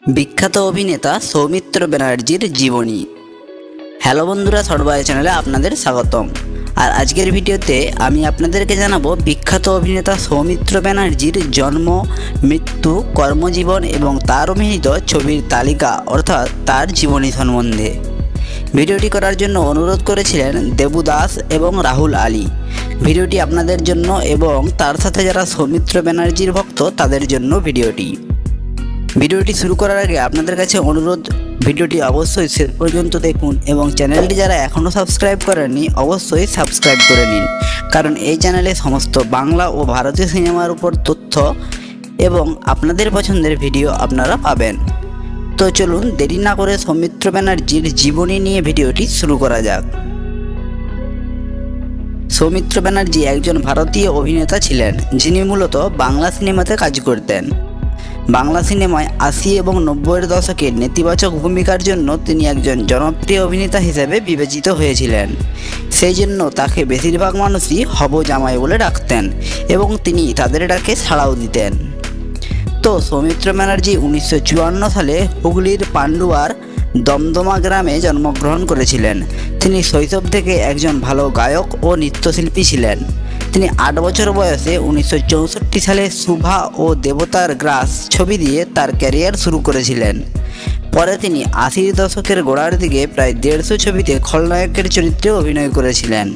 বিখ্যাত অভিনেতা সৌমিত্র ব্যানার্জির জীবনী। হ্যালো বন্ধুরা, শর্টবাই চ্যানেলে আপনাদের স্বাগতম। আর আজকের ভিডিওতে আমি আপনাদেরকে জানাবো বিখ্যাত অভিনেতা সৌমিত্র ব্যানার্জির জন্ম, মৃত্যু, কর্মজীবন এবং তার অভিনীত ছবির তালিকা অর্থাৎ তার জীবনী সম্বন্ধে। ভিডিওটি করার জন্য অনুরোধ করেছিলেন দেবু দাস এবং রাহুল আলী। ভিডিওটি আপনাদের জন্য এবং তার সাথে যারা সৌমিত্র ব্যানার্জির ভক্ত তাদের জন্য ভিডিওটি শুরু করার আগে আপনাদের কাছে অনুরোধ, ভিডিওটি অবশ্যই শেষ পর্যন্ত দেখুন এবং চ্যানেলটি যারা এখনও সাবস্ক্রাইব করেননি অবশ্যই সাবস্ক্রাইব করে নিন, কারণ এই চ্যানেলে সমস্ত বাংলা ও ভারতীয় সিনেমার উপর তথ্য এবং আপনাদের পছন্দের ভিডিও আপনারা পাবেন। তো চলুন দেরি না করে সৌমিত্র ব্যানার্জির জীবনী নিয়ে ভিডিওটি শুরু করা যাক। সৌমিত্র ব্যানার্জি একজন ভারতীয় অভিনেতা ছিলেন, যিনি মূলত বাংলা সিনেমাতে কাজ করতেন। বাংলা সিনেমায় ৮০ এবং ৯০-এর দশকের নেতিবাচক ভূমিকার জন্য তিনি একজন জনপ্রিয় অভিনেতা হিসেবে বিবেচিত হয়েছিলেন। সেই জন্য তাকে বেশিরভাগ মানুষই হব জামাই বলে ডাকতেন এবং তিনি তাদের ডাকে সাড়াও দিতেন। তো সৌমিত্র ব্যানার্জি ১৯৫৪ সালে হুগলির পান্ডুয়ার দমদমা গ্রামে জন্মগ্রহণ করেছিলেন। তিনি শৈশব থেকে একজন ভালো গায়ক ও নৃত্যশিল্পী ছিলেন। তিনি ৮ বছর বয়সে ১৯৬৪ সালে শুভা ও দেবতার গ্রাস ছবি দিয়ে তার ক্যারিয়ার শুরু করেছিলেন। পরে তিনি ৮০-এর দশকের গোড়ার দিকে প্রায় ১৫০ ছবিতে খলনায়কের চরিত্রে অভিনয় করেছিলেন।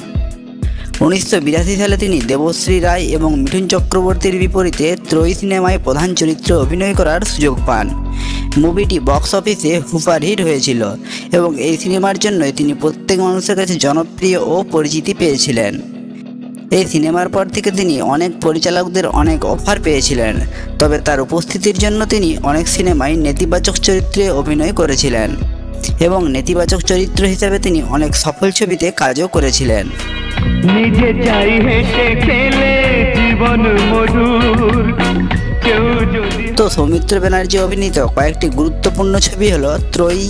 ১৯৮২ সালে তিনি দেবশ্রী রায় এবং মিঠুন চক্রবর্তীর বিপরীতে ত্রয়ী সিনেমায় প্রধান চরিত্রে অভিনয় করার সুযোগ পান। মুভিটি বক্স অফিসে সুপারহিট হয়েছিল এবং এই সিনেমার জন্যই তিনি প্রত্যেক মানুষের কাছে জনপ্রিয় ও পরিচিতি পেয়েছিলেন। এই সিনেমার পর থেকে তিনি অনেক পরিচালকদের অনেক অফার পেয়েছিলেন, তবে তার উপস্থিতির জন্য তিনি অনেক সিনেমায় নেতিবাচক চরিত্রে অভিনয় করেছিলেন এবং নেতিবাচক চরিত্র হিসেবে তিনি অনেক সফল ছবিতে কাজও করেছিলেন। নিজে যাই হেঁটে খেলে জীবন মধুর। তো সৌমিত্র ব্যানার্জি অভিনীত কয়েকটি গুরুত্বপূর্ণ ছবি হলো ত্রয়ী,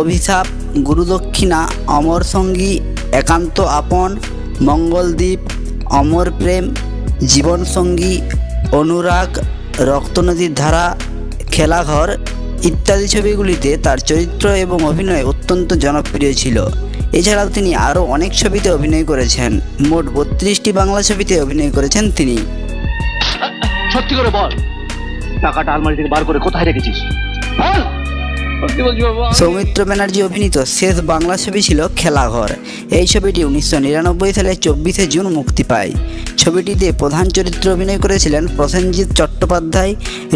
অভিশাপ, গুরুদক্ষিণা, অমর সঙ্গী, একান্ত আপন, মঙ্গলদ্বীপ, অমর প্রেম, জীবন সঙ্গী, অনুরাগ, রক্তনদীর ধারা, খেলাঘর ইত্যাদি ছবিগুলিতে তার চরিত্র এবং অভিনয় অত্যন্ত জনপ্রিয় ছিল। এছাড়াও তিনি আরও অনেক ছবিতে অভিনয় করেছেন। মোট ৩২টি বাংলা ছবিতে অভিনয় করেছেন তিনি। সত্যি করে বল, টাকাটা আলমারি থেকে বার করে কোথায় রেখেছিস? সৌমিত্র ব্যানার্জি অভিনীত শেষ বাংলা ছবি ছিল খেলাঘর। এই ছবিটি ১৯৯৯ সালে ২৪শে জুন মুক্তি পায়। ছবিটিতে প্রধান চরিত্রে অভিনয় করেছিলেন প্রসেনজিৎ চট্টোপাধ্যায়,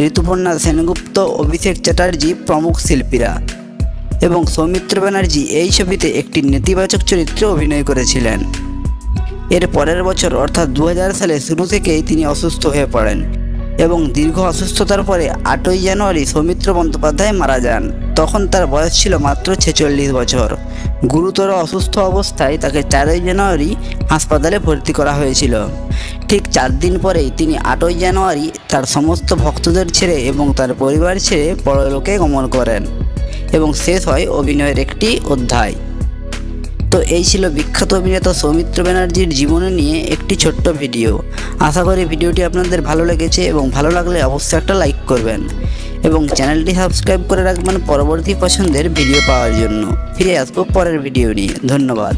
ঋতুপর্ণা সেনগুপ্ত, অভিষেক চ্যাটার্জি প্রমুখ শিল্পীরা এবং সৌমিত্র ব্যানার্জি এই ছবিতে একটি নেতিবাচক চরিত্রে অভিনয় করেছিলেন। এর পরের বছর অর্থাৎ ২০০০ সালে শুরু থেকেই তিনি অসুস্থ হয়ে পড়েন এবং দীর্ঘ অসুস্থতার পরে ৮ই জানুয়ারি সৌমিত্র বন্দ্যোপাধ্যায় মারা যান। তখন তার বয়স ছিল মাত্র ৪৬ বছর। গুরুতর অসুস্থ অবস্থায় তাকে ৪ই জানুয়ারি হাসপাতালে ভর্তি করা হয়েছিল। ঠিক ৪ দিন পরেই তিনি ৮ই জানুয়ারি তার সমস্ত ভক্তদের ছেড়ে এবং তার পরিবার ছেড়ে পরলোকে গমন করেন এবং শেষ হয় অভিনয়ের একটি অধ্যায়। তো এই ছিল বিখ্যাত অভিনেতা সৌমিত্র ব্যানার্জির জীবনী নিয়ে একটি ছোট্ট ভিডিও। আশা করি ভিডিওটি আপনাদের ভালো লেগেছে এবং ভালো লাগলে অবশ্যই একটা লাইক করবেন এবং চ্যানেলটি সাবস্ক্রাইব করে রাখবেন পরবর্তী পছন্দের ভিডিও পাওয়ার জন্য। ফিরে আসবো পরের ভিডিও নিয়ে। ধন্যবাদ।